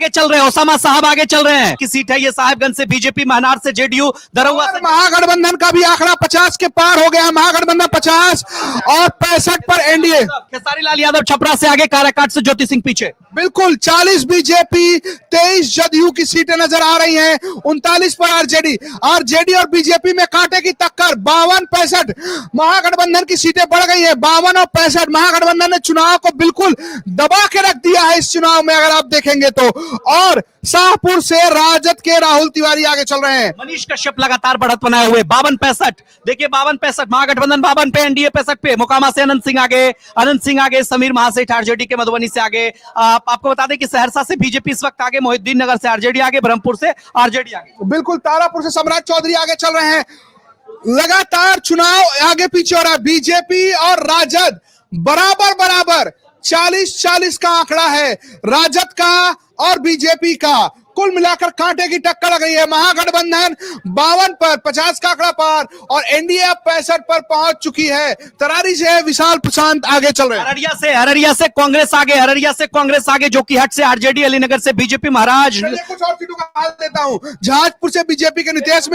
आगे चल रहे हैं, ओसामा साहब आगे चल रहे हैं। की सीट है ये साहिबगंज से बीजेपी, महनार से जेडीयू, दरौआ से महागठबंधन का भी आंकड़ा 50 के पार हो गया है। महागठबंधन 50 और 65 पर एनडीए। खेसारी लाल यादव छपरा से आगे, काराकाट से ज्योति सिंह पीछे। बिल्कुल 40 बीजेपी, 23 जदयू की सीटें नजर आ रही हैं, 39 पर आरजेडी और बीजेपी में कांटे की टक्कर। 52-65 महागठबंधन की सीटें बढ़ गई हैं। 52 और 65 महागठबंधन ने चुनाव को बिल्कुल दबा के रख दिया है इस चुनाव में, अगर आप देखेंगे तो। और शाहपुर से राजद के राहुल तिवारी आगे चल रहे हैं। मनीष कश्यप लगातार बढ़त बनाए हुए। 52-65 देखिए, 52-65 महागठबंधन 52 पे, एनडीए 65 पे। मोकामा से अनंत सिंह आगे, समीर महासेठ आरजेडी के मधुबनी से आगे। आपको बता दें कि सहरसा से बीजेपी इस वक्त आगे, मोहिद्दीन नगर से आरजेडी आगे, ब्रह्मपुर से आरजेडी आगे। बिल्कुल तारापुर से सम्राट चौधरी आगे चल रहे हैं। लगातार चुनाव आगे पीछे हो रहा है। बीजेपी और राजद बराबर 40-40 का आंकड़ा है राजद का और बीजेपी का। कुल मिलाकर कांटे की टक्कर लग गई है। महागठबंधन 52 पर, 50 का आंकड़ा पार और एनडीए 65 पर पहुंच चुकी है। तरारी से विशाल प्रशांत आगे चल रहे हैं। हररिया से कांग्रेस आगे, जो की हट से आरजेडी, अलीनगर से बीजेपी। महाराज कुछ और सीटों का हाल देता हूं। जहाजपुर से बीजेपी के नितेश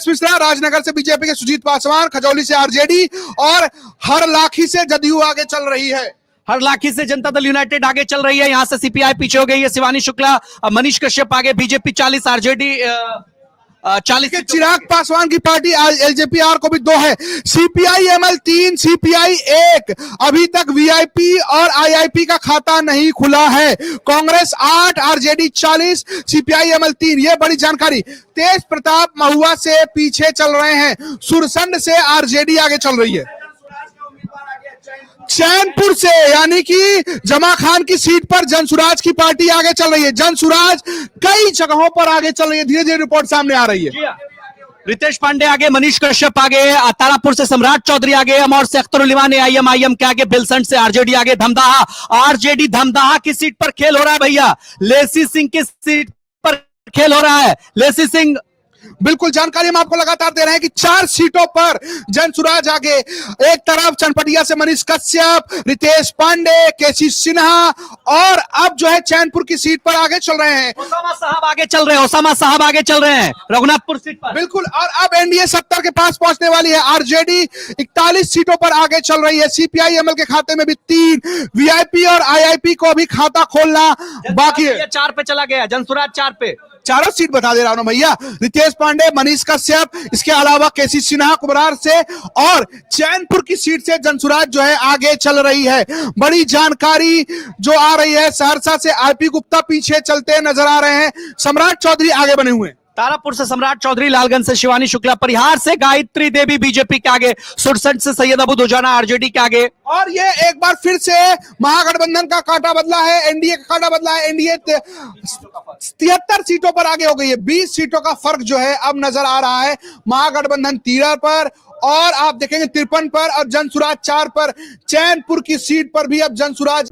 मिश्रा, राजनगर से बीजेपी के सुजीत पासवान, खजौली से आरजेडी और हरलाखी से जदयू आगे चल रही है। हरलाखी से जनता दल यूनाइटेड आगे चल रही है। यहां से सीपीआई पीछे हो गई है। शिवानी शुक्ला, मनीष कश्यप आगे, बीजेपी 40, आरजेडी 40। चिराग पासवान की पार्टी एलजेपीआर को भी 2 है। CPI ML 3, CPI 1। अभी तक वीआईपी और आईआईपी का खाता नहीं खुला है। Congress 8, RJD 40, CPI ML 3। ये बड़ी जानकारी। तेज प्रताप महुआ से पीछे चल रहे हैं। सुरसंड से आरजेडी आगे चल रही है। चैनपुर से यानी कि जमा खान की सीट पर जनसुराज की पार्टी आगे चल रही है। जनसुराज कई जगहों पर आगे चल रही है। धीरे धीरे रिपोर्ट सामने आ रही है। रितेश पांडे आगे, मनीष कश्यप आगे, तारापुर से सम्राट चौधरी आगे, अमौर से अख्तर उल इमान आईएम के आगे, बिलसंड से आरजेडी आगे। आरजेडी धमदाहा की सीट पर खेल हो रहा है भैया। लेसी सिंह की सीट पर खेल हो रहा है। लेसी सिंह बिल्कुल जानकारी हम आपको लगातार दे रहे हैं कि 4 सीटों पर जनसुराज आगे। एक तरफ चनपटिया से मनीष कश्यप, रितेश पांडे, केसी सिन्हा और अब जो है चैनपुर की सीट पर आगे चल रहे हैं। ओसामा साहब आगे चल रहे हैं रघुनाथपुर सीट पर। बिल्कुल। और अब एनडीए 70 के पास पहुंचने वाली है। आरजेडी 41 सीटों पर आगे चल रही है। सीपीआई एमएल के खाते में भी 3, वीआईपी और आईआईपी को भी खाता खोलना बाकी है। 4 पे चला गया जनसुराज, 4 पे। चारों सीट बता दे रहा हूं ना भैया। रितेश पांडे, मनीष कश्यप, इसके अलावा केसी सिन्हा कुबरार से और चैनपुर की सीट से जनसुराज जो है आगे चल रही है। बड़ी जानकारी जो आ रही है। सहरसा से आरपी गुप्ता पीछे चलते नजर आ रहे हैं। सम्राट चौधरी आगे बने हुए हैं। तारापुर से सम्राट चौधरी, लालगंज से शिवानी शुक्ला, परिहार से गायत्री देवी बीजेपी के आगे, सुरसंड से सैयद अबू दुजाना आरजेडी के आगे। और ये एक बार फिर से महागठबंधन का कांटा बदला है, एनडीए का कांटा बदला है। एनडीए 73 सीटों पर आगे हो गई है। 20 सीटों का फर्क जो है अब नजर आ रहा है। महागठबंधन 13 पर और आप देखेंगे 53 पर और जनसुराज 4 पर। चैनपुर की सीट पर भी अब जनसुराज